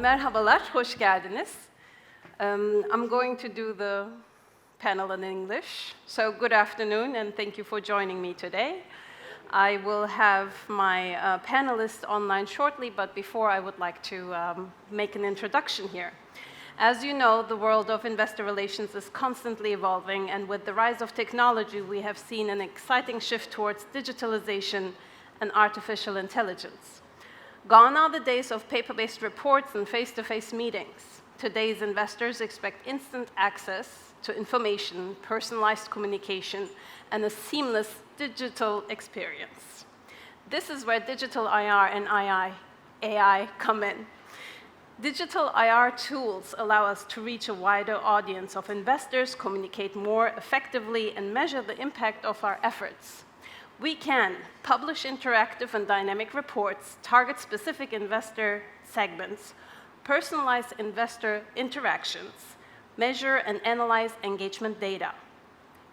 Merhabalar, hoş geldiniz. I'm going to do the panel in English. So good afternoon, and thank you for joining me today. I will have my panelists online shortly, but before I would like to make an introduction here. As you know, the world of investor relations is constantly evolving, and with the rise of technology, we have seen an exciting shift towards digitalization and artificial intelligence. Gone are the days of paper-based reports and face-to-face meetings. Today's investors expect instant access to information, personalized communication, and a seamless digital experience. This is where digital IR and AI come in. Digital IR tools allow us to reach a wider audience of investors, communicate more effectively, and measure the impact of our efforts. We can publish interactive and dynamic reports, target specific investor segments, personalize investor interactions, measure and analyze engagement data.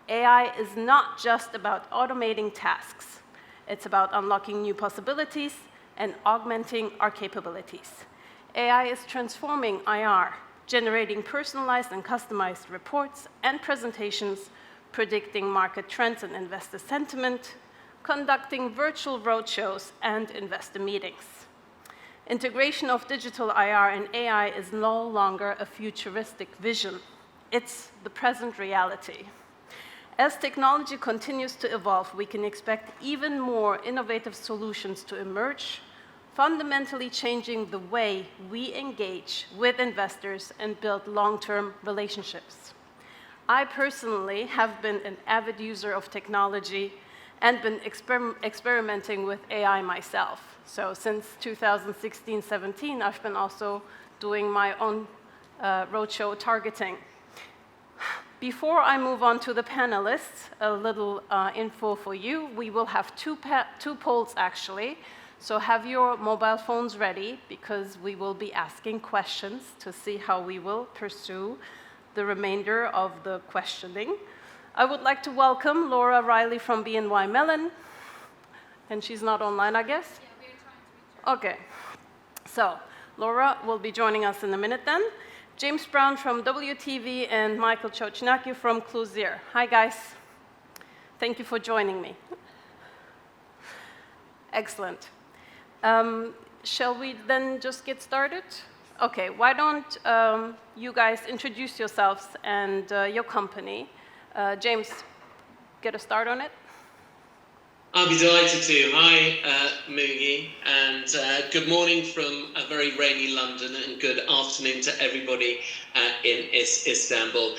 AI is not just about automating tasks. It's about unlocking new possibilities and augmenting our capabilities. AI is transforming IR, generating personalized and customized reports and presentations, predicting market trends and investor sentiment, conducting virtual roadshows and investor meetings. Integration of digital IR and AI is no longer a futuristic vision. It's the present reality. As technology continues to evolve, we can expect even more innovative solutions to emerge, fundamentally changing the way we engage with investors and build long-term relationships. I personally have been an avid user of technology and been experimenting with AI myself. So since 2016-17, I've been also doing my own roadshow targeting. Before I move on to the panelists, a little info for you. We will have two polls, actually. So have your mobile phones ready, because we will be asking questions to see how we will pursue the remainder of the questioning. I would like to welcome Laura Riley from BNY Mellon. And she's not online, I guess? Yeah, we're trying to reach her. Okay. So Laura will be joining us in a minute then. James Brown from WTV and Michael Chochnaki from Clozier. Hi, guys. Thank you for joining me. Excellent. Shall we then just get started? Okay, why don't you guys introduce yourselves and your company. James, get a start on it. I'll be delighted to. Hi, Mugi, and good morning from a very rainy London, and good afternoon to everybody in Istanbul.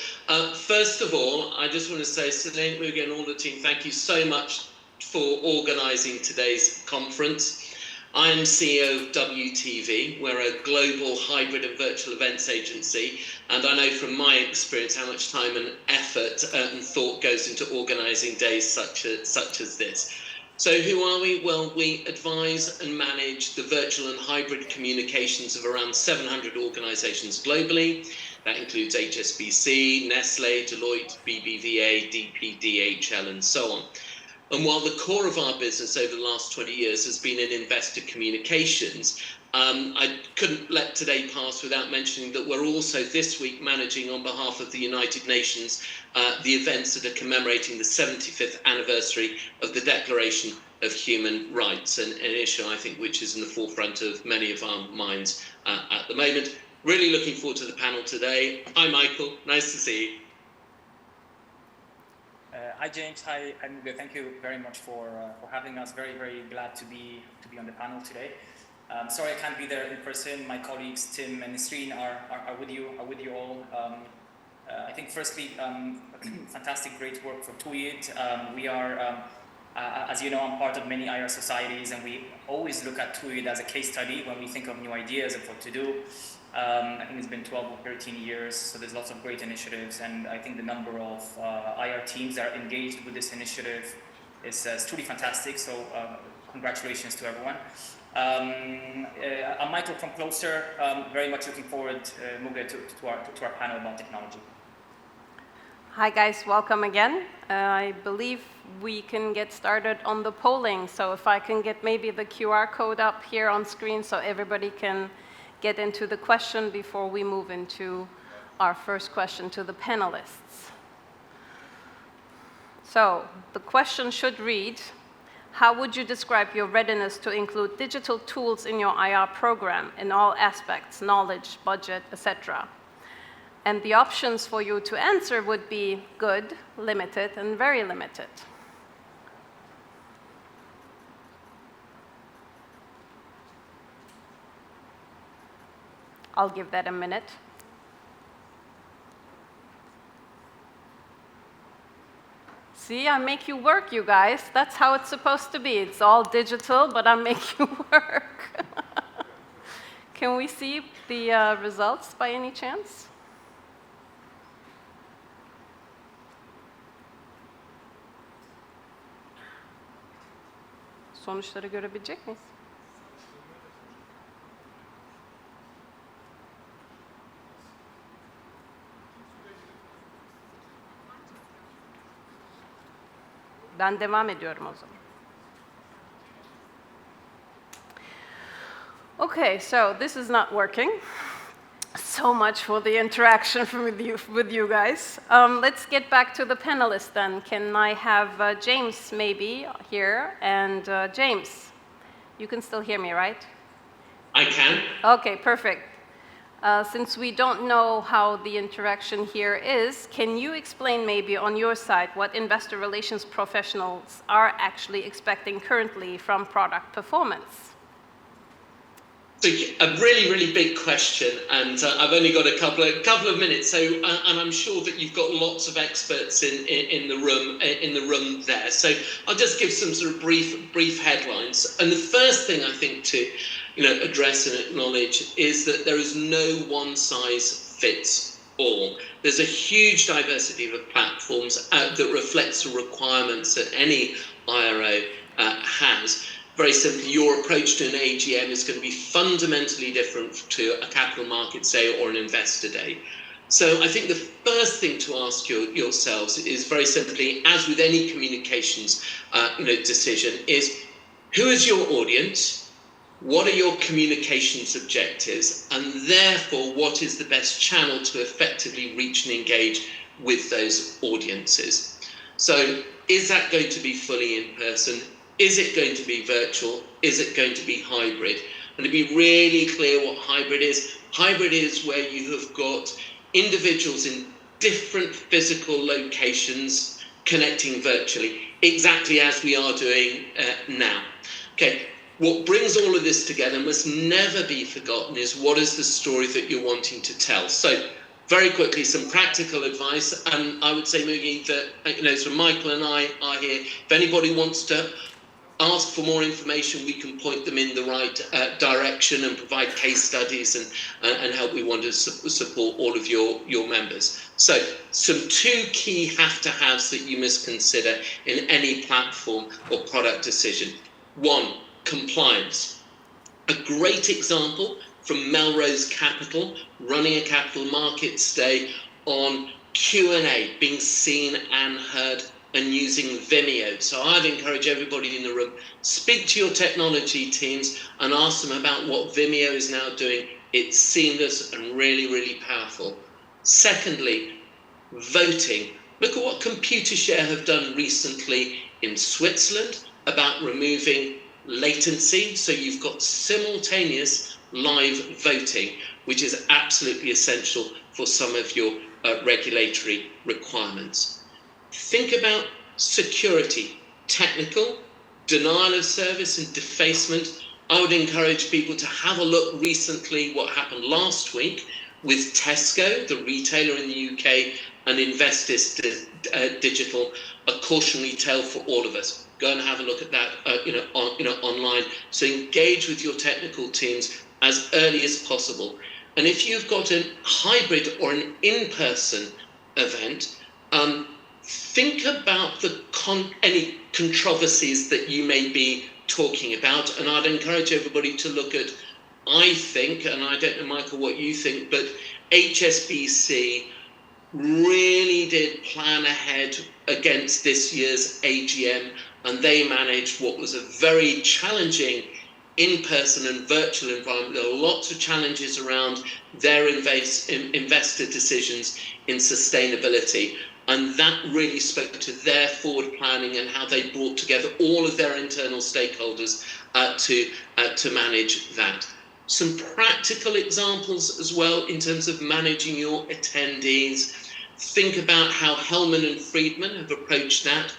First of all, I just want to say, Celine, Mugi, and all the team, thank you so much for organising today's conference. I am CEO of WTV. We're a global hybrid and virtual events agency, and I know from my experience how much time and effort and thought goes into organising days such as this. So who are we? Well, we advise and manage the virtual and hybrid communications of around 700 organisations globally. That includes HSBC, Nestle, Deloitte, BBVA, DP, DHL, and so on. And while the core of our business over the last 20 years has been in investor communications, I couldn't let today pass without mentioning that we're also this week managing on behalf of the United Nations the events that are commemorating the 75th anniversary of the Declaration of Human Rights, an issue I think which is in the forefront of many of our minds at the moment. Really looking forward to the panel today. Hi Michael, nice to see you. Hi James, hi Mugi. Thank you very much for having us. Very, very glad to be on the panel today. Sorry I can't be there in person. My colleagues Tim and Nisreen are with you all. I think firstly, fantastic, great work for TÜYİD. We are, as you know, I'm part of many IR societies, and we always look at TÜYİD as a case study when we think of new ideas of what to do. I think it's been 12 or 13 years, so there's lots of great initiatives, and I think the number of IR teams that are engaged with this initiative is truly fantastic, so congratulations to everyone. I'm Michael from Closer, very much looking forward, Mugi, to our panel about technology. Hi guys, welcome again. I believe we can get started on the polling, so if I can get maybe the QR code up here on screen so everybody can get into the question before we move into our first question to the panelists. So the question should read, how would you describe your readiness to include digital tools in your IR program in all aspects, knowledge, budget, etc.? And the options for you to answer would be good, limited, and very limited. I'll give that a minute. See, I make you work, you guys. That's how it's supposed to be. It's all digital, but I make you work. Can we see the results by any chance? Sonuçları görebilecek miyiz? Ben devam ediyorum o zaman. Okay, so this is not working. So much for the interaction with you guys. Let's get back to the panelists then. Can I have James maybe here? And James, you can still hear me, right? I can. Okay, perfect. Since we don't know how the interaction here is, can you explain maybe on your side what investor relations professionals are actually expecting currently from product performance? So a really, really big question, and I've only got a couple of minutes. So, and I'm sure that you've got lots of experts in the room there. So I'll just give some sort of brief headlines. And the first thing I think to address and acknowledge is that there is no one size fits all. There's a huge diversity of platforms that reflects the requirements that any IRO has. Very simply, your approach to an AGM is going to be fundamentally different to a capital markets day or an investor day. So I think the first thing to ask yourselves is very simply, as with any communications decision, is who is your audience? What are your communications objectives? And therefore, what is the best channel to effectively reach and engage with those audiences? So is that going to be fully in person? Is it going to be virtual? Is it going to be hybrid? And to be really clear what hybrid is where you have got individuals in different physical locations connecting virtually, exactly as we are doing now. Okay, what brings all of this together must never be forgotten is what is the story that you're wanting to tell. So very quickly, some practical advice, and I would say, Mugi, that so Michael and I are here. If anybody wants to ask for more information, we can point them in the right direction and provide case studies and help. We want to support all of your members. So some two key have-to-haves that you must consider in any platform or product decision. One, compliance. A great example from Melrose Capital, running a capital markets day on Q&A, being seen and heard and using Vimeo. So I'd encourage everybody in the room, speak to your technology teams and ask them about what Vimeo is now doing. It's seamless and really, really powerful. Secondly, voting. Look at what Computershare have done recently in Switzerland about removing latency. So you've got simultaneous live voting, which is absolutely essential for some of your regulatory requirements. Think about security, technical, denial of service and defacement. I would encourage people to have a look recently what happened last week with Tesco, the retailer in the UK, and Investis Digital, a cautionary tale for all of us. Go and have a look at that online. So engage with your technical teams as early as possible. And if you've got a hybrid or an in-person event, think about any controversies that you may be talking about. And I'd encourage everybody to look at, I think, and I don't know, Michael, what you think, but HSBC really did plan ahead against this year's AGM, and they managed what was a very challenging in-person and virtual environment, there are lots of challenges around their investor decisions in sustainability. And that really spoke to their forward planning and how they brought together all of their internal stakeholders to manage that. Some practical examples as well in terms of managing your attendees. Think about how Hellman and Friedman have approached that.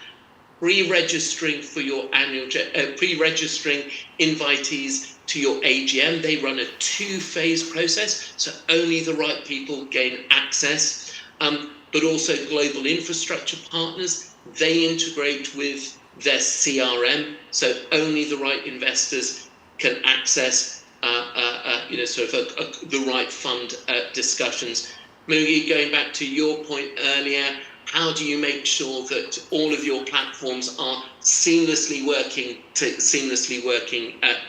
Pre-registering for your annual, pre-registering invitees to your AGM. They run a 2-phase process, so only the right people gain access. But also global infrastructure partners, they integrate with their CRM, so only the right investors can access, the right fund discussions. Mugi, going back to your point earlier, how do you make sure that all of your platforms are seamlessly working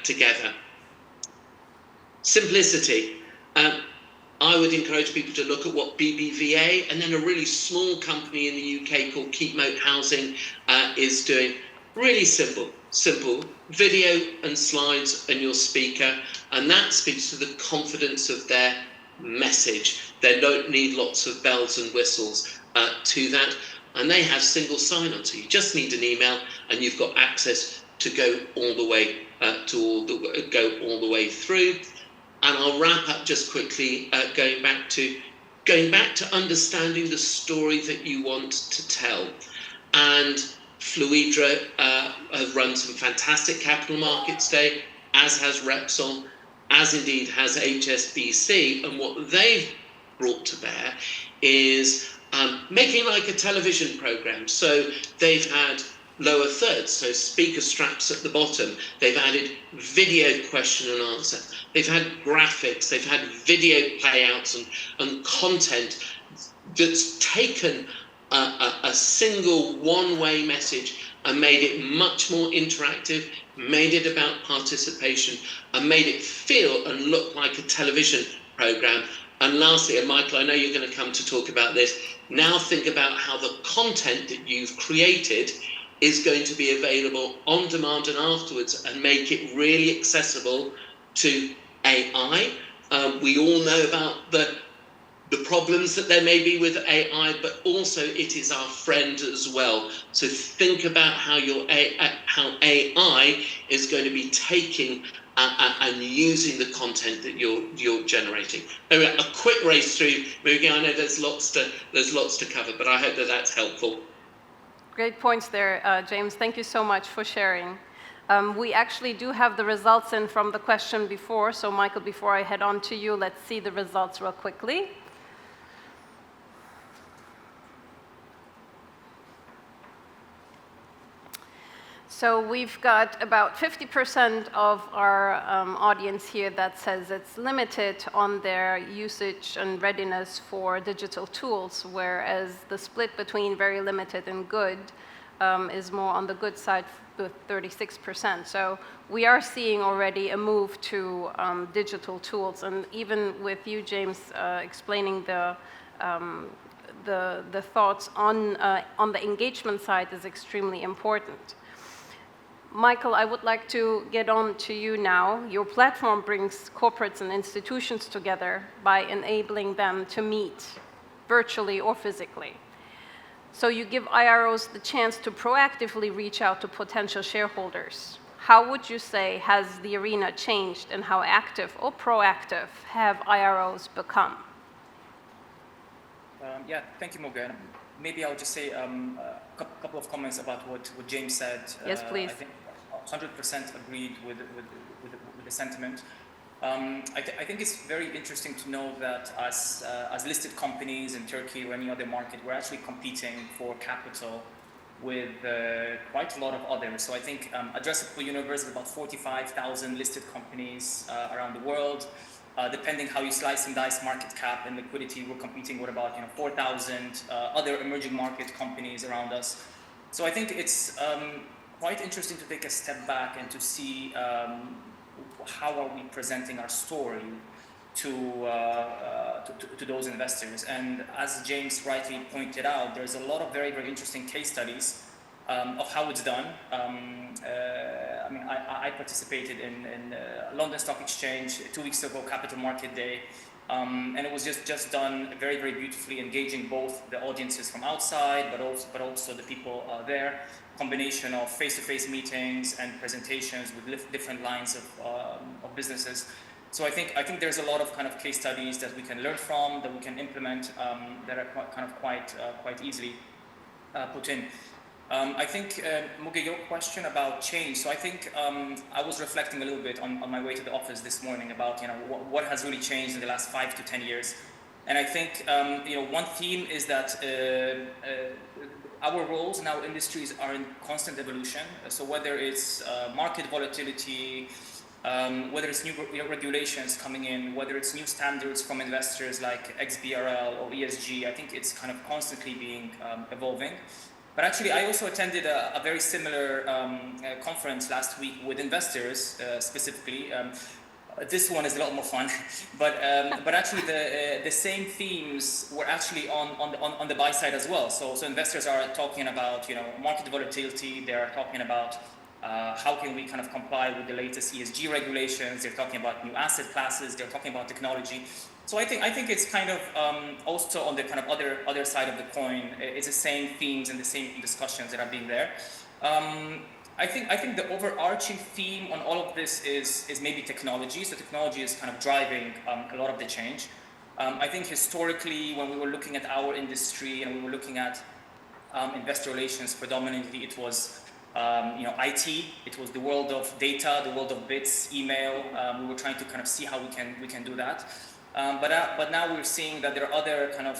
together? Simplicity. I would encourage people to look at what BBVA and then a really small company in the UK called Keepmoat Housing is doing. Really simple. Video and slides and your speaker, and that speaks to the confidence of their message. They don't need lots of bells and whistles to that, and they have single sign-on, so you just need an email and you've got access to go all the way through. And I'll wrap up just quickly, going back to understanding the story that you want to tell. And Fluidra have run some fantastic capital markets day, as has Repsol, as indeed has HSBC. And what they've brought to bear is making like a television program. So they've had lower thirds, so speaker straps at the bottom. They've added video question and answer. They've had graphics. They've had video playouts and content that's taken a single one-way message and made it much more interactive, made it about participation, and made it feel and look like a television program. And lastly, and Michael, I know you're going to come to talk about this, now think about how the content that you've created is going to be available on demand and afterwards, and make it really accessible to AI. We all know about the problems that there may be with AI, but also it is our friend as well. So think about how how AI is going to be taking and using the content that you're generating. Anyway, a quick race through. I know there's lots to cover, but I hope that that's helpful. Great points there, James. Thank you so much for sharing. We actually do have the results in from the question before. So Michael, before I head on to you, let's see the results real quickly. So we've got about 50% of our audience here that says it's limited on their usage and readiness for digital tools, whereas the split between very limited and good is more on the good side with 36%. So we are seeing already a move to digital tools, and even with you, James, explaining the thoughts on the engagement side is extremely important. Michael, I would like to get on to you now. Your platform brings corporates and institutions together by enabling them to meet virtually or physically. So you give IROs the chance to proactively reach out to potential shareholders. How would you say has the arena changed, and how active or proactive have IROs become? Yeah, thank you, Morgan. Maybe I'll just say a couple of comments about what James said. Yes, please. I think 100% agreed with the sentiment. I think it's very interesting to know that as listed companies in Turkey or any other market, we're actually competing for capital with quite a lot of others. So I think addressable universe is about 45,000 listed companies around the world. Depending how you slice and dice market cap and liquidity, we're competing with about 4,000 other emerging market companies around us. So I think it's quite interesting to take a step back and to see how are we presenting our story to those investors. And as James rightly pointed out, there's a lot of very, very interesting case studies of how it's done. I mean, I participated in London Stock Exchange 2 weeks ago, Capital Market Day, and it was just done very, very beautifully, engaging both the audiences from outside, but also the people there. Combination of face-to-face meetings and presentations with different lines of businesses. So I think there's a lot of kind of case studies that we can learn from, that we can implement, that are quite easily put in. I think, Muge, your question about change. So I think I was reflecting a little bit on my way to the office this morning about what has really changed in the last 5 to 10 years. And I think one theme is that our roles in our industries are in constant evolution. So whether it's market volatility, whether it's new regulations coming in, whether it's new standards from investors like XBRL or ESG, I think it's kind of constantly being evolving. But actually, I also attended a very similar conference last week with investors specifically. This one is a lot more fun, but actually the same themes were actually on the buy side as well. So investors are talking about market volatility. They are talking about how can we kind of comply with the latest ESG regulations. They're talking about new asset classes. They're talking about technology. So I think it's kind of also on the kind of other side of the coin. It's the same themes and the same discussions that are being there. I think the overarching theme on all of this is maybe technology. So technology is kind of driving a lot of the change. I think historically, when we were looking at our industry and we were looking at investor relations, predominantly it was IT. It was the world of data, the world of bits, email. We were trying to kind of see how we can do that. But now we're seeing that there are other kind of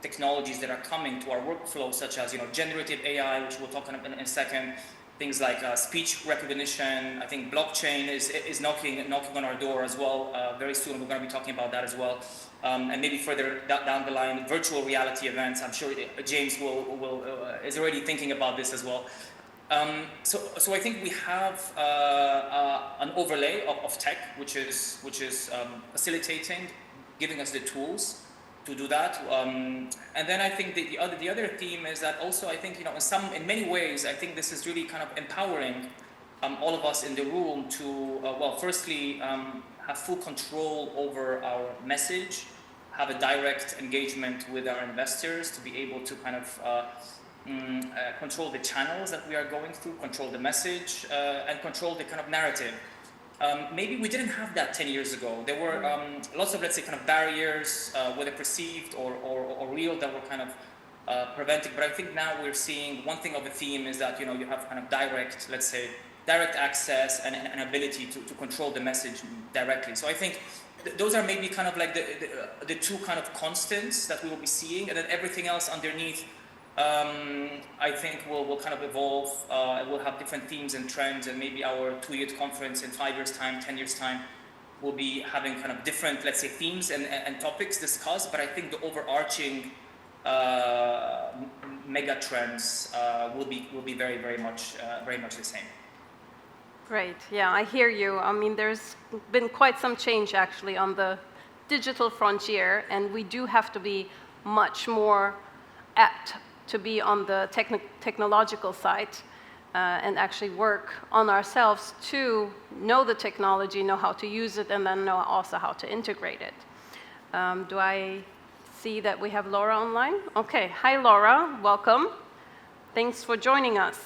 technologies that are coming to our workflow, such as generative AI, which we'll talk in a second. Things like speech recognition. I think blockchain is knocking on our door as well. Very soon we're going to be talking about that as well. And maybe further down the line, virtual reality events. I'm sure James is already thinking about this as well. So I think we have an overlay of tech, which is facilitating, giving us the tools to do that. And then I think the other theme is that also I think in many ways I think this is really kind of empowering all of us in the room to firstly have full control over our message, have a direct engagement with our investors, to be able to kind of control the channels that we are going through, control the message, and control the kind of narrative. Maybe we didn't have that 10 years ago. There were lots of, let's say, kind of barriers, whether perceived or real, that were kind of preventing. But I think now we're seeing one thing of a theme is that you have kind of direct, let's say, direct access and an ability to control the message directly. So I think those are maybe kind of like the two kind of constants that we will be seeing, and then everything else underneath, I think will kind of evolve. We'll have different themes and trends, and maybe our TÜYİD conference in 5 years' time, 10 years' time, will be having kind of different, let's say, themes and topics discussed. But I think the overarching mega trends will be very, very much the same. Great. Yeah, I hear you. I mean, there's been quite some change actually on the digital frontier, and we do have to be much more apt to be on the technological side and actually work on ourselves to know the technology, know how to use it, and then know also how to integrate it. Do I see that we have Laura online? Okay. Hi, Laura. Welcome. Thanks for joining us.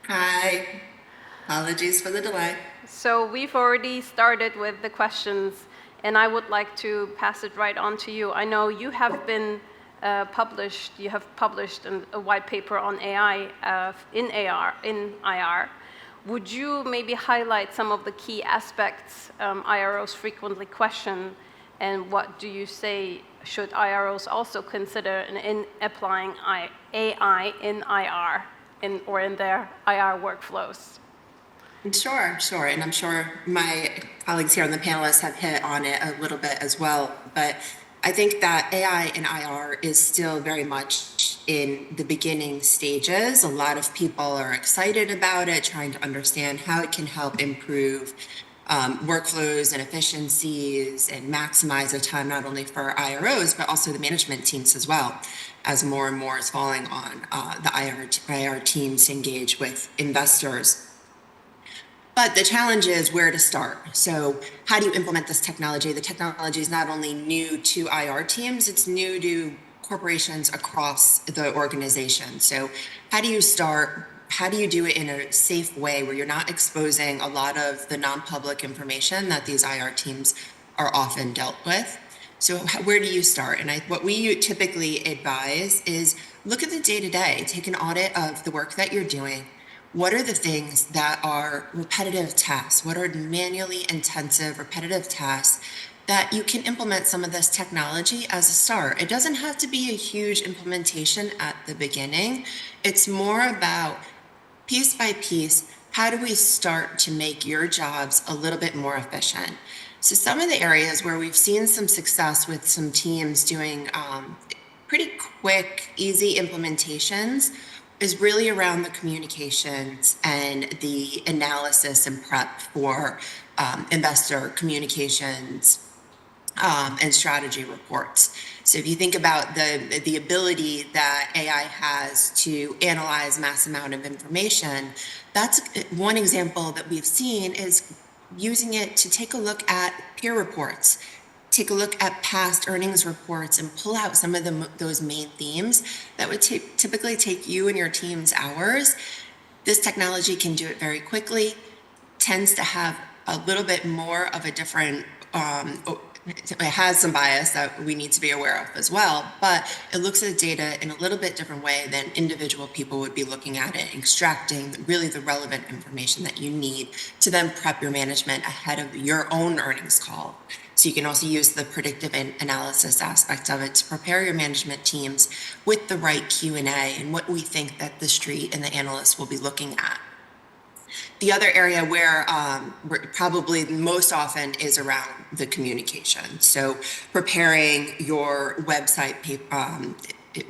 Hi. Apologies for the delay. So we've already started with the questions, and I would like to pass it right on to you. I know you have been published a white paper on AI in IR. Would you maybe highlight some of the key aspects IROs frequently question, and what do you say should IROs also consider in applying AI in IR or in their IR workflows? Sure. And I'm sure my colleagues here on the panelists have hit on it a little bit as well. But I think that AI in IR is still very much in the beginning stages. A lot of people are excited about it, trying to understand how it can help improve workflows and efficiencies and maximize the time not only for IROs, but also the management teams as well, as more and more is falling on the IR teams to engage with investors. But the challenge is where to start. So how do you implement this technology? The technology is not only new to IR teams, it's new to corporations across the organization. So how do you start? How do you do it in a safe way where you're not exposing a lot of the non-public information that these IR teams are often dealt with? So where do you start? And what we typically advise is look at the day-to-day, take an audit of the work that you're doing. What are the things that are repetitive tasks? What are manually intensive, repetitive tasks that you can implement some of this technology as a start? It doesn't have to be a huge implementation at the beginning. It's more about piece by piece, how do we start to make your jobs a little bit more efficient? So some of the areas where we've seen some success with some teams doing pretty quick, easy implementations is really around the communications and the analysis and prep for investor communications and strategy reports. So if you think about the ability that AI has to analyze mass amount of information, that's one example that we've seen is using it to take a look at peer reports, take a look at past earnings reports and pull out some of those main themes that would typically take you and your team's hours. This technology can do it very quickly, tends to have a little bit more of a different, it has some bias that we need to be aware of as well, but it looks at the data in a little bit different way than individual people would be looking at it, extracting really the relevant information that you need to then prep your management ahead of your own earnings call. So you can also use the predictive analysis aspect of it to prepare your management teams with the right Q&A and what we think that the street and the analysts will be looking at. The other area where probably most often is around the communication. So preparing your website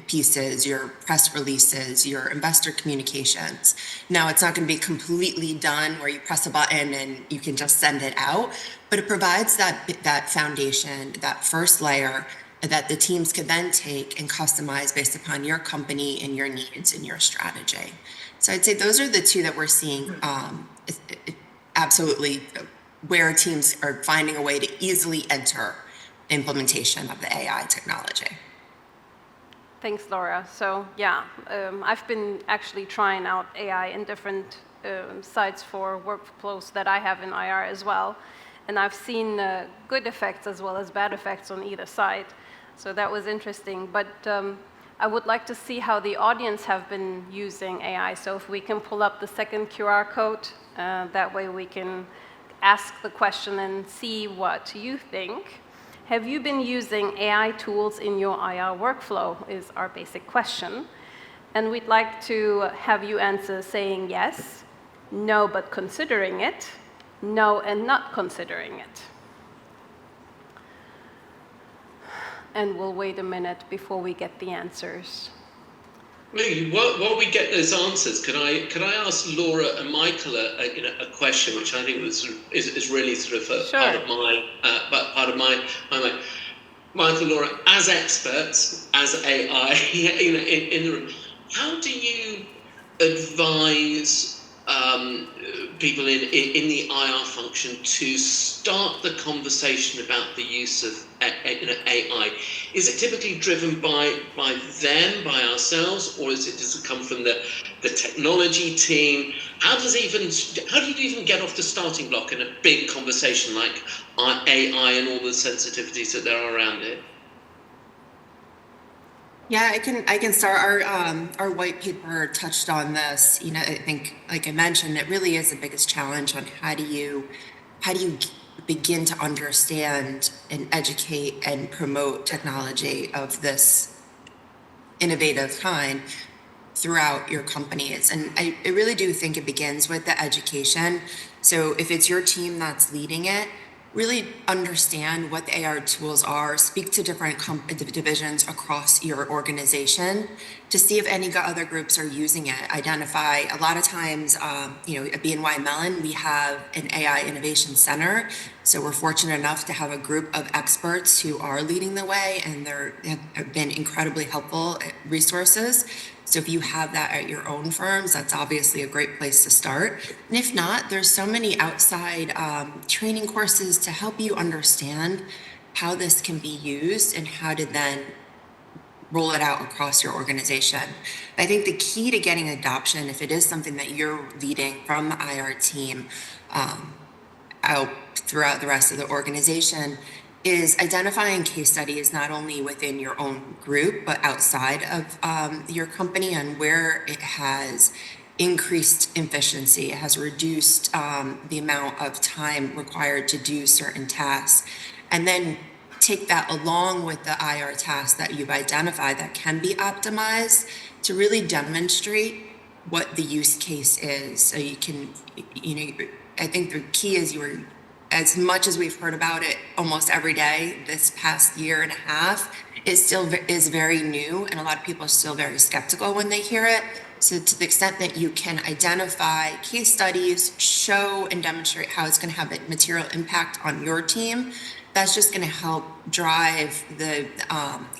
pieces, your press releases, your investor communications. Now, it's not going to be completely done where you press a button and you can just send it out, but it provides that foundation, that first layer that the teams can then take and customize based upon your company and your needs and your strategy. So I'd say those are the two that we're seeing absolutely where teams are finding a way to easily enter implementation of the AI technology. Thanks, Laura. So yeah, I've been actually trying out AI in different sites for workflows that I have in IR as well. And I've seen good effects as well as bad effects on either side. So that was interesting. But I would like to see how the audience have been using AI. So if we can pull up the second QR code, that way we can ask the question and see what you think. Have you been using AI tools in your IR workflow is our basic question. And we'd like to have you answer saying yes, no but considering it, no and not considering it. And we'll wait a minute before we get the answers. Maybe while we get those answers, could I ask Laura and Michael a question, which I think is really sort of Sure. part of my mind. Michael, Laura, as experts, as AI, in the room, how do you advise people in the IR function to start the conversation about the use of AI? Is it typically driven by them, by ourselves, or does it come from the technology team? How do you even get off the starting block in a big conversation like AI and all the sensitivities that there are around it? Yeah, I can start. Our white paper touched on this. I think, like I mentioned, it really is the biggest challenge on how do you begin to understand and educate and promote technology of this innovative kind throughout your companies. And I really do think it begins with the education. So if it's your team that's leading it, really understand what the AR tools are, speak to different divisions across your organization to see if any other groups are using it. Identify, a lot of times, you know, at BNY Mellon, we have an AI Innovation Center. So we're fortunate enough to have a group of experts who are leading the way, and have been incredibly helpful resources. So if you have that at your own firms, that's obviously a great place to start. And if not, there's so many outside training courses to help you understand how this can be used and how to then roll it out across your organization. I think the key to getting adoption, if it is something that you're leading from the IR team out throughout the rest of the organization, is identifying case studies not only within your own group, but outside of your company, and where it has increased efficiency, it has reduced the amount of time required to do certain tasks. And then take that along with the IR tasks that you've identified that can be optimized to really demonstrate what the use case is. So you can, you know, I think the key is as much as we've heard about it almost every day this past year and a half, it still is very new, and a lot of people are still very skeptical when they hear it. So to the extent that you can identify case studies, show and demonstrate how it's going to have a material impact on your team, that's just going to help drive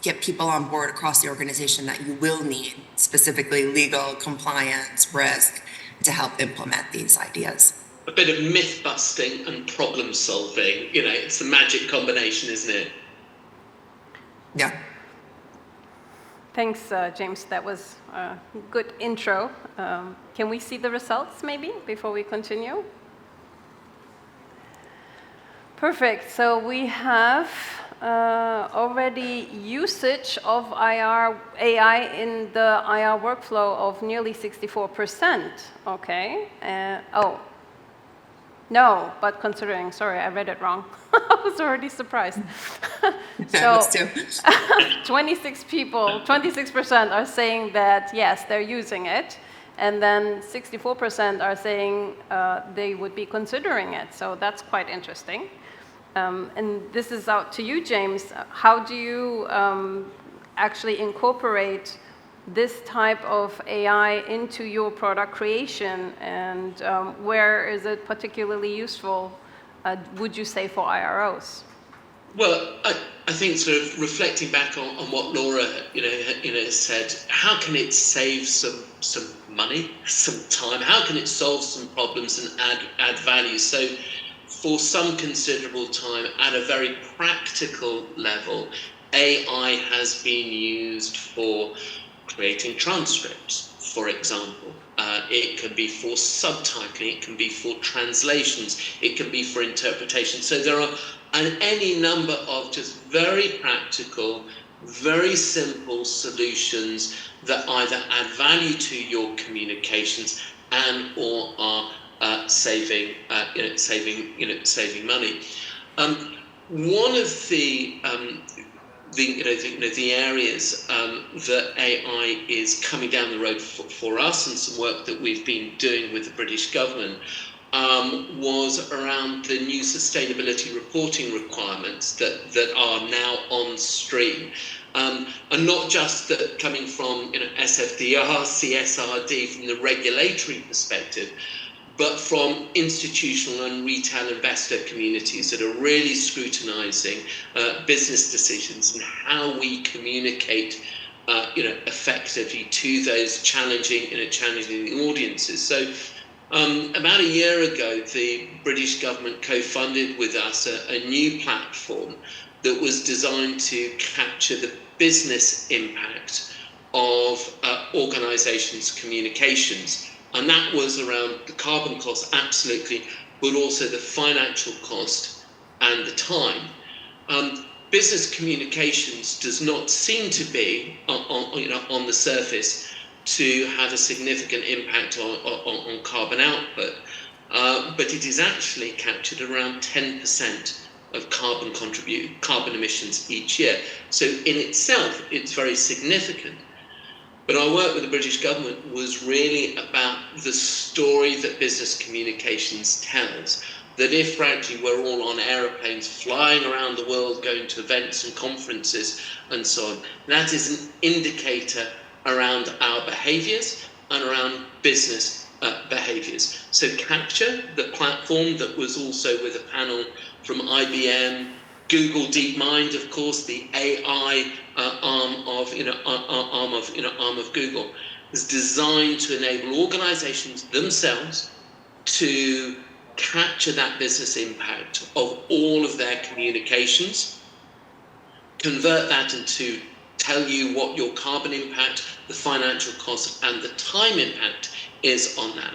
get people on board across the organization that you will need, specifically legal, compliance, risk, to help implement these ideas. A bit of myth busting and problem solving, you know, it's the magic combination, isn't it? Yeah. Thanks, James. That was a good intro. Can we see the results maybe before we continue? Perfect. So we have already usage of AI in the IR workflow of nearly 64%. Okay. No, but considering, sorry, I read it wrong. I was already surprised. So 26% are saying that, yes, they're using it. And then 64% are saying they would be considering it. So that's quite interesting. And this is out to you, James. How do you actually incorporate this type of AI into your product creation, and where is it particularly useful, would you say, for IROs? Well, I think sort of reflecting back on what Laura said, how can it save some money, some time? How can it solve some problems and add value? So for some considerable time, at a very practical level, AI has been used for creating transcripts, for example. It can be for subtitling, it can be for translations, it can be for interpretation. So there are any number of just very practical, very simple solutions that either add value to your communications and or are saving money. One of the areas that AI is coming down the road for us, and some work that we've been doing with the British government, was around the new sustainability reporting requirements that are now on stream. And not just that coming from SFDR, CSRD from the regulatory perspective, but from institutional and retail investor communities that are really scrutinizing business decisions and how we communicate effectively to those challenging audiences. So about a year ago, the British government co-funded with us a new platform that was designed to capture the business impact of organizations' communications. And that was around the carbon cost, absolutely, but also the financial cost and the time. Business communications does not seem to be, on the surface, to have a significant impact on carbon output, but it is actually captured around 10% of carbon emissions each year. So in itself, it's very significant. But our work with the British government was really about the story that business communications tells that if frankly we're all on aeroplanes flying around the world going to events and conferences and so on, that is an indicator around our behaviours and around business behaviours. So Capture, the platform that was also with a panel from IBM, Google DeepMind, of course, the AI arm of Google, is designed to enable organisations themselves to capture that business impact of all of their communications, convert that into tell you what your carbon impact, the financial cost, and the time impact is on that.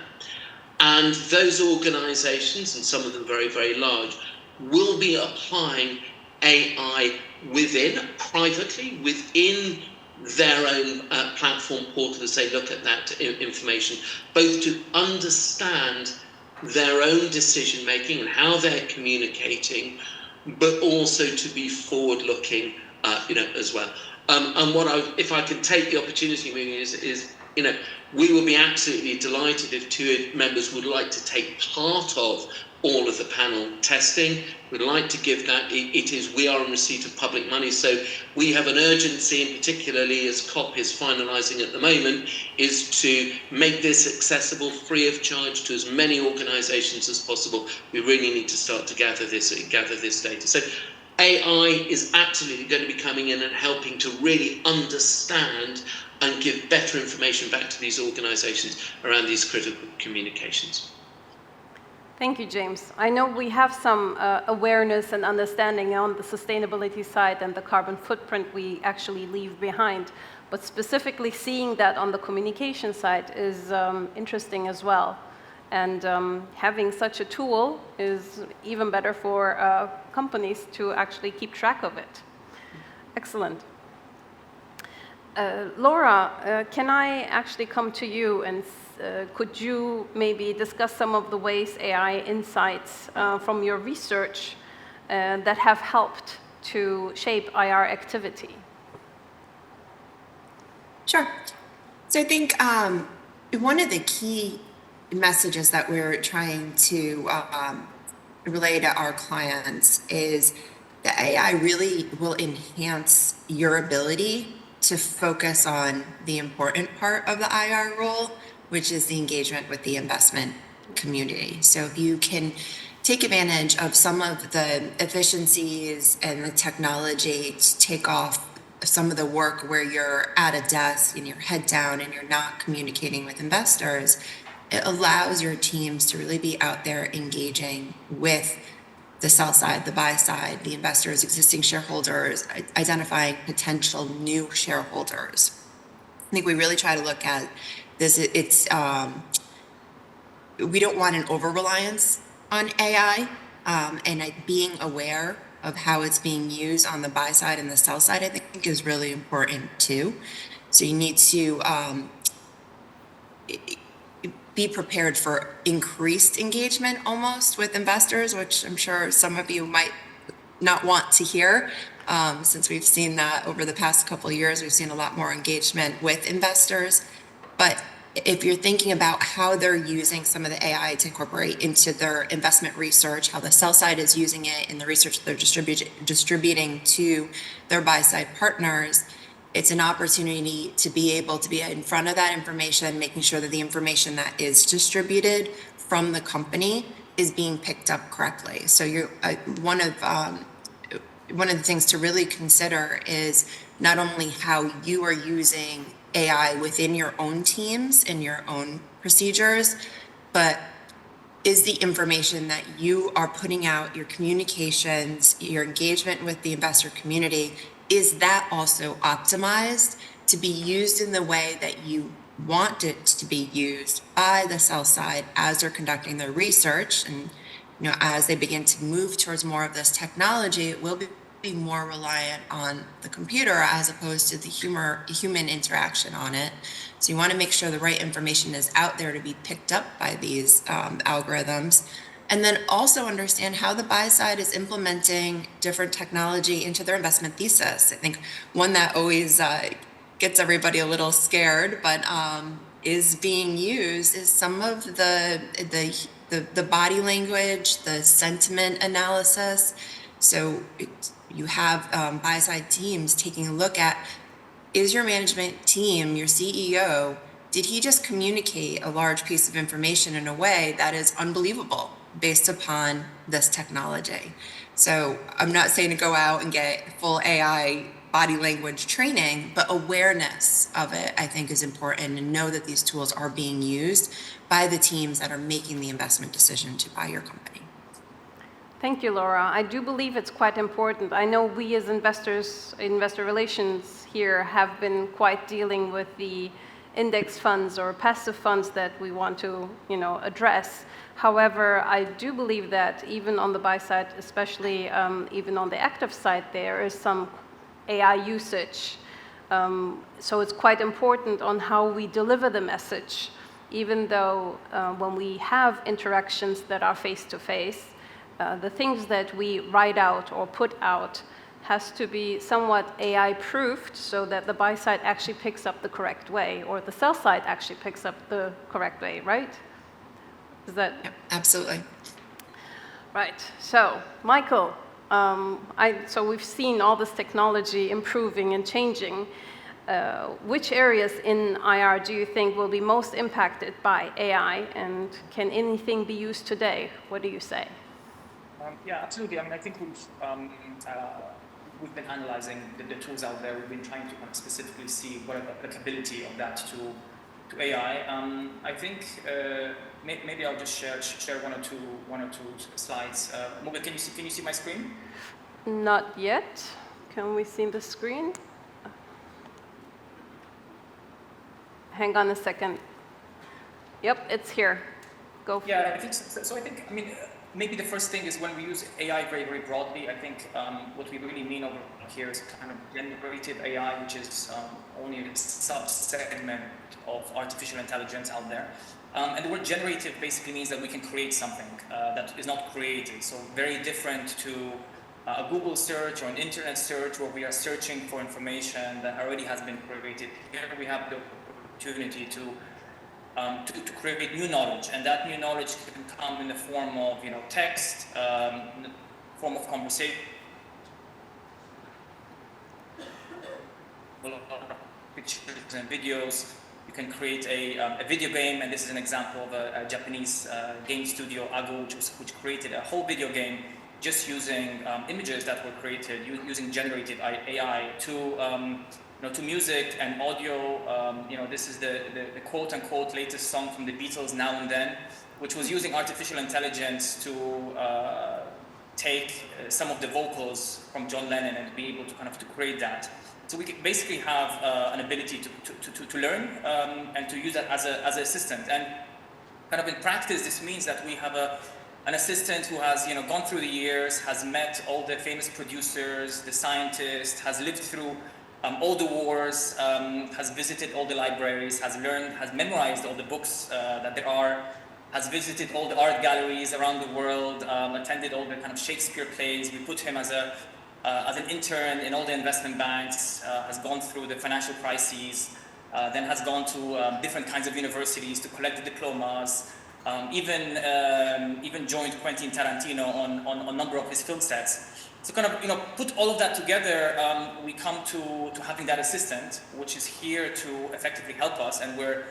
And those organisations, and some of them very, very large, will be applying AI privately, within their own platform portal to say, look at that information, both to understand their own decision making and how they're communicating, but also to be forward looking, as well. And if I can take the opportunity, is we will be absolutely delighted if TÜYİD members would like to take part of all of the panel testing. We'd like to give that. We are in receipt of public money, so we have an urgency, and particularly as COP is finalising at the moment, is to make this accessible free of charge to as many organisations as possible. We really need to start to gather this data. So AI is absolutely going to be coming in and helping to really understand and give better information back to these organisations around these critical communications. Thank you, James. I know we have some awareness and understanding on the sustainability side and the carbon footprint we actually leave behind, but specifically seeing that on the communication side is interesting as well. And having such a tool is even better for companies to actually keep track of it. Excellent. Laura, can I actually come to you and could you maybe discuss some of the ways AI insights from your research that have helped to shape IR activity? Sure. So I think one of the key messages that we're trying to relay to our clients is that AI really will enhance your ability to focus on the important part of the IR role, which is the engagement with the investment community. So if you can take advantage of some of the efficiencies and the technology to take off some of the work where you're at a desk and you're head down and you're not communicating with investors, it allows your teams to really be out there engaging with the sell side, the buy side, the investors, existing shareholders, identifying potential new shareholders. I think we really try to look at this. We don't want an over-reliance on AI, and being aware of how it's being used on the buy side and the sell side, I think is really important too. So you need to be prepared for increased engagement almost with investors, which I'm sure some of you might not want to hear, since we've seen that over the past couple of years. We've seen a lot more engagement with investors. But if you're thinking about how they're using some of the AI to incorporate into their investment research, how the sell side is using it in the research they're distributing to their buy side partners, it's an opportunity to be able to be in front of that information, making sure that the information that is distributed from the company is being picked up correctly. So you're one of the things to really consider is not only how you are using AI within your own teams and your own procedures, but is the information that you are putting out, your communications, your engagement with the investor community, is that also optimized to be used in the way that you want it to be used by the sell side as they're conducting their research? And as they begin to move towards more of this technology, it will be more reliant on the computer as opposed to the human interaction on it. So you want to make sure the right information is out there to be picked up by these algorithms. And then also understand how the buy side is implementing different technology into their investment thesis. I think one that always gets everybody a little scared, but is being used is some of the the body language, the sentiment analysis. So you have buy-side teams taking a look at, is your management team, your CEO, did he just communicate a large piece of information in a way that is unbelievable based upon this technology? So I'm not saying to go out and get full AI body language training, but awareness of it, I think, is important, and know that these tools are being used by the teams that are making the investment decision to buy your company. Thank you, Laura. I do believe it's quite important. I know we as investors, investor relations here, have been quite dealing with the index funds or passive funds that we want to, address. However, I do believe that even on the buy side, especially even on the active side, there is some AI usage. So it's quite important on how we deliver the message, even though when we have interactions that are face-to-face, the things that we write out or put out has to be somewhat AI-proofed so that the buy side actually picks up the correct way, or the sell side actually picks up the correct way, right? Is that? Yep, absolutely. Right. So, Michael, so we've seen all this technology improving and changing. Which areas in IR do you think will be most impacted by AI, and can anything be used today? What do you say? Yeah, absolutely. I mean, I think we've been analyzing the tools out there. We've been trying to kind of specifically see what are the applicability of that to AI. I think maybe I'll just share one or two slides. Muga, can you see my screen? Not yet. Can we see the screen? Hang on a second. Yep, it's here. Go for it. Yeah, I think so. So I think, I mean, maybe the first thing is when we use AI very, very broadly, I think what we really mean over here is kind of generative AI, which is only a sub-segment of artificial intelligence out there. And the word generative basically means that we can create something that is not created. So very different to a Google search or an internet search where we are searching for information that already has been created. Here we have the opportunity to create new knowledge, and that new knowledge can come in the form of text, in the form of conversation, pictures and videos. You can create a video game, and this is an example of a Japanese game studio, Ago, which created a whole video game just using images that were created using generative AI to music and audio. This is the quote-unquote latest song from the Beatles, Now and Then, which was using artificial intelligence to take some of the vocals from John Lennon and be able to create that. So we basically have an ability to learn and to use that as an assistant. And kind of in practice, this means that we have an assistant who has gone through the years, has met all the famous producers, the scientists, has lived through all the wars, has visited all the libraries, has memorized all the books that there are, has visited all the art galleries around the world, attended all the kind of Shakespeare plays. We put him as an intern in all the investment banks, has gone through the financial crises, then has gone to different kinds of universities to collect the diplomas, even joined Quentin Tarantino on a number of his film sets. So kind of, put all of that together, we come to having that assistant, which is here to effectively help us, and we're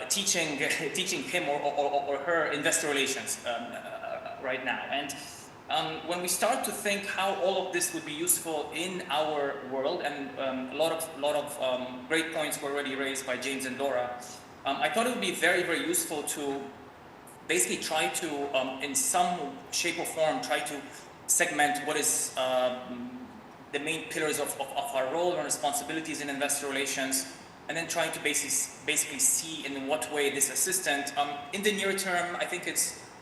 teaching him or her investor relations right now. And when we start to think how all of this would be useful in our world, and a lot of great points were already raised by James and Laura, I thought it would be very, very useful to basically try to, in some shape or form, try to segment what is the main pillars of our role and responsibilities in investor relations, and then trying to basically see in what way this assistant, in the near term, I think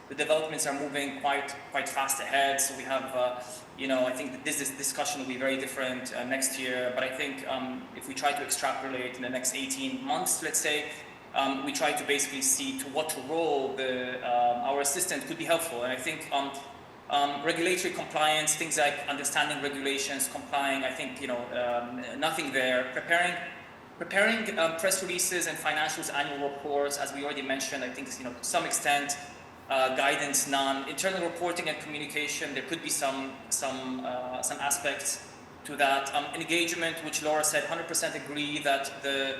the developments are moving quite fast ahead. So we have, I think that this discussion will be very different next year. But I think if we try to extrapolate in the next 18 months, let's say, we try to basically see to what role our assistant could be helpful. And I think regulatory compliance, things like understanding regulations, complying, I think, nothing there. Preparing press releases and financials, annual reports, as we already mentioned, I think, to some extent, guidance, none. Internal reporting and communication, there could be some aspects to that. Engagement, which Laura said, 100% agree that the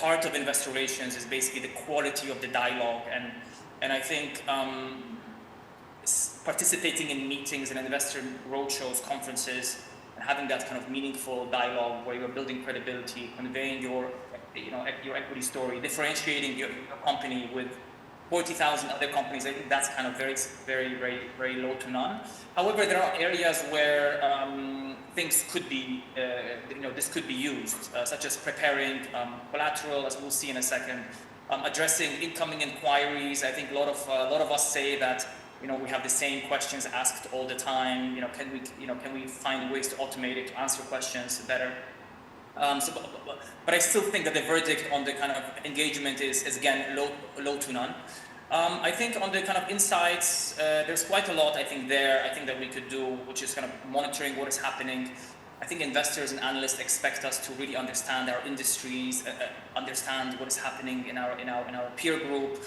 heart of investor relations is basically the quality of the dialogue, and I think participating in meetings and investor roadshows, conferences, and having that kind of meaningful dialogue where you're building credibility, conveying your equity story, differentiating your company with 40,000 other companies, I think that's kind of very, very, very, very low to none. However, there are areas where things could be, this could be used, such as preparing collateral, as we'll see in a second, addressing incoming inquiries. I think a lot of us say that we have the same questions asked all the time. Can we find ways to automate it, to answer questions better? But I still think that the verdict on the kind of engagement is again low to none. I think on the kind of insights, there's quite a lot I think that we could do, which is kind of monitoring what is happening. I think investors and analysts expect us to really understand our industries, understand what is happening in our peer group.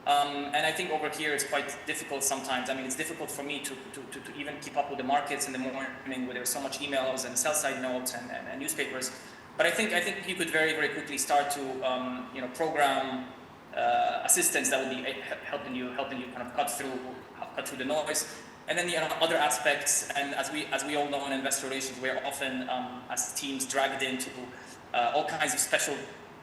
And I think over here it's quite difficult sometimes. I mean, it's difficult for me to even keep up with the markets in the morning where there's so much emails and sell-side notes and newspapers. But I think you could very, very quickly start to program assistants that will be helping you kind of cut through the noise. And then other aspects, and as we all know in investor relations, we're often as teams dragged into all kinds of special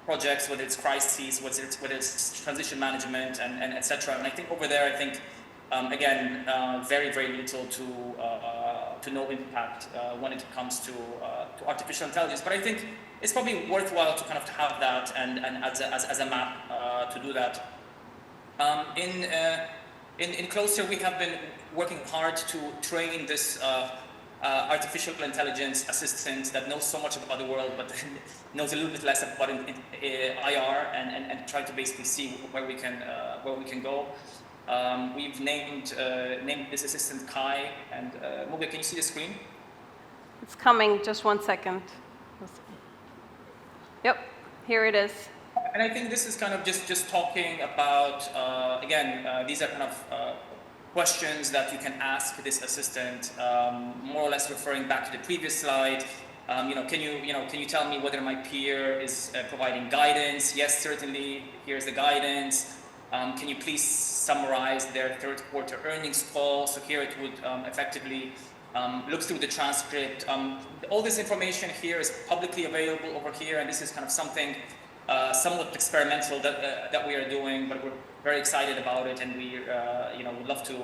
projects, whether it's crises, whether it's transition management and etc. And I think over there, again, very, very little to no impact when it comes to artificial intelligence. But I think it's probably worthwhile to kind of have that and as a map to do that. In Closer, we have been working hard to train this artificial intelligence assistant that knows so much about the world, but knows a little bit less about IR, and try to basically see where we can go. We've named this assistant Kai, and Muge, can you see the screen? It's coming, just 1 second. Yep, here it is. And I think this is kind of just talking about, again, these are kind of questions that you can ask this assistant, more or less referring back to the previous slide. Can you tell me whether my peer is providing guidance? Yes, certainly, here's the guidance. Can you please summarize their third quarter earnings call? So here it would effectively look through the transcript. All this information here is publicly available over here, and this is kind of something somewhat experimental that we are doing, but we're very excited about it, and we would love to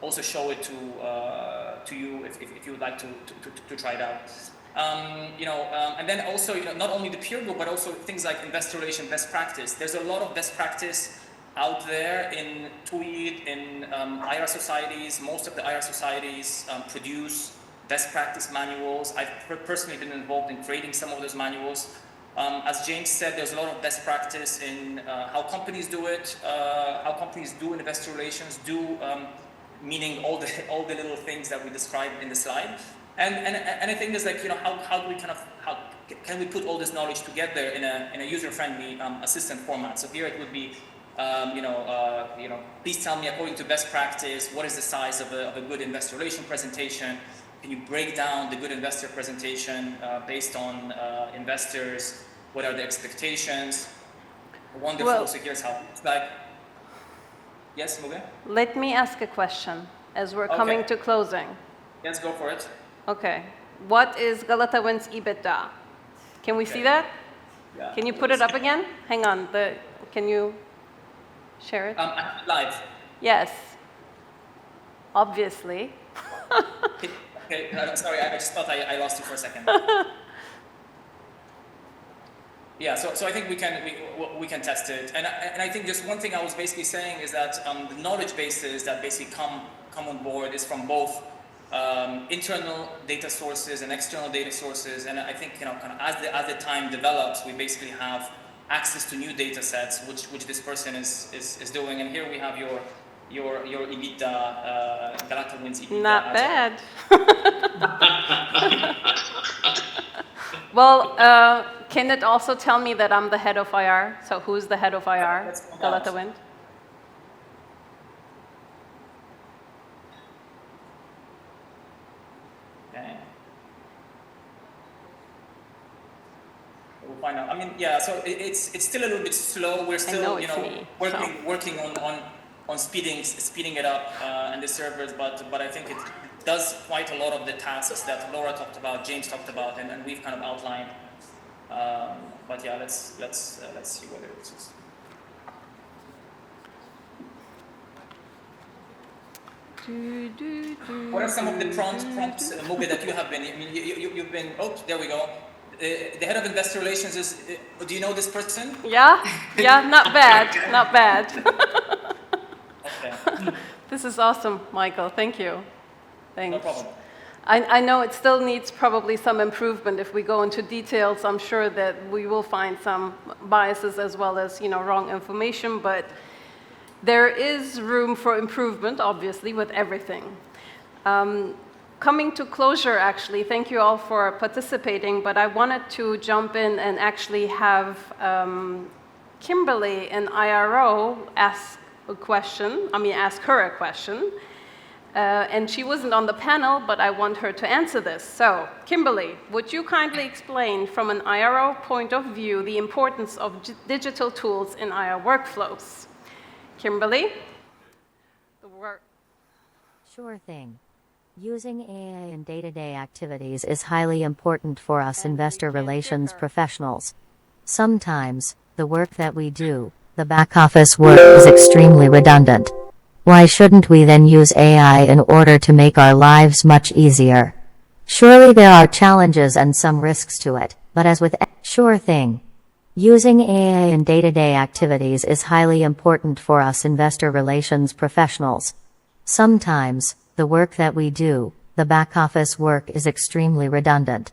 also show it to you if you would like to try it out. And then also not only the peer group, but also things like investor relation best practice. There's a lot of best practice out there in TÜYİD, in IR societies. Most of the IR societies produce best practice manuals. I've personally been involved in creating some of those manuals. As James said, there's a lot of best practice in how companies do it, how companies do investor relations, meaning all the little things that we described in the slide. And I think there's like, how do we how can we put all this knowledge together in a user-friendly assistant format? So here it would be, please tell me according to best practice, what is the size of a good investor relation presentation? Can you break down the good investor presentation based on investors? What are the expectations? Wonderful. Well, so here's how it's like. Yes, Muge? Let me ask a question as we're coming to closing. Let's go for it. Okay. What is Galata Wind's EBITDA? Can we see that? Yeah. Can you put it up again? Hang on. Can you share it? Live. Yes. Obviously. Okay, sorry, I just thought I lost you for a second. Yeah, so I think we can test it, and I think just one thing I was basically saying is that the knowledge bases that basically come on board is from both internal data sources and external data sources, and I think kind of as the time develops, we basically have access to new data sets, which this person is doing, and here we have your EBITDA, Galata Wind's EBITDA. Not bad. Well, can it also tell me that I'm the head of IR? So who's the head of IR? Galata Wind? yeah, so it's still a little bit slow. We're still working on speeding it up and the servers, but I think it does quite a lot of the tasks that Laura talked about, James talked about, and we've kind of outlined. But yeah, let's see whether it's. What are some of the prompts, Muge, that you have been? I mean, you've been. Oh, there we go. The head of investor relations is. Do you know this person? Yeah, not bad, not bad. Okay. This is awesome, Michael. Thank you. Thanks. No problem. I know it still needs probably some improvement. If we go into details, I'm sure that we will find some biases as well as wrong information, but there is room for improvement, obviously, with everything. Coming to closure, actually, thank you all for participating, but I wanted to jump in and actually have Kimberly, an IRO, ask her a question. And she wasn't on the panel, but I want her to answer this. So, Kimberly, would you kindly explain from an IRO point of view the importance of digital tools in IR workflows? Kimberly? Sure thing. Using AI in day-to-day activities is highly important for us investor relations professionals. Sometimes, the work that we do, the back office work, is extremely redundant. Why shouldn't we then use AI in order to make our lives much easier? Surely there are challenges and some risks to it, but as with sure thing. Using AI in day-to-day activities is highly important for us investor relations professionals. Sometimes, the work that we do, the back office work, is extremely redundant.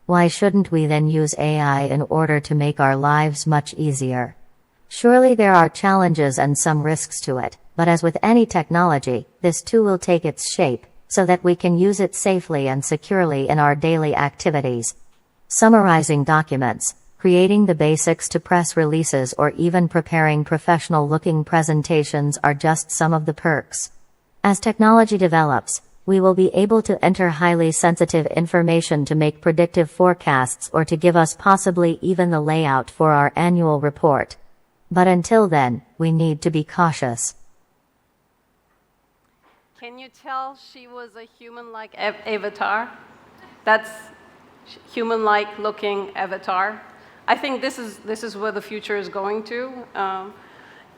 Why shouldn't we then use AI in order to make our lives much easier? Surely there are challenges and some risks to it, but as with any technology, this too will take its shape, so that we can use it safely and securely in our daily activities. Summarizing documents, creating the basics to press releases, or even preparing professional-looking presentations are just some of the perks. As technology develops, we will be able to enter highly sensitive information to make predictive forecasts or to give us possibly even the layout for our annual report. But until then, we need to be cautious. Can you tell she was a human-like avatar? That's human-like looking avatar. I think this is where the future is going to,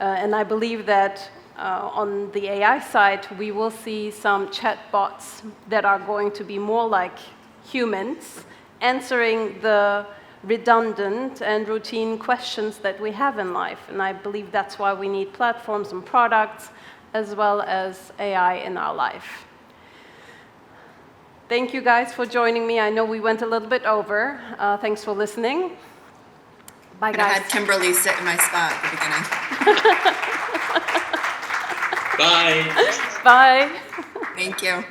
and I believe that on the AI side, we will see some chatbots that are going to be more like humans, answering the redundant and routine questions that we have in life. And I believe that's why we need platforms and products, as well as AI in our life. Thank you guys for joining me. I know we went a little bit over. Thanks for listening. Bye, guys. I had Kimberly sit in my spot at the beginning. Bye. Bye. Thank you.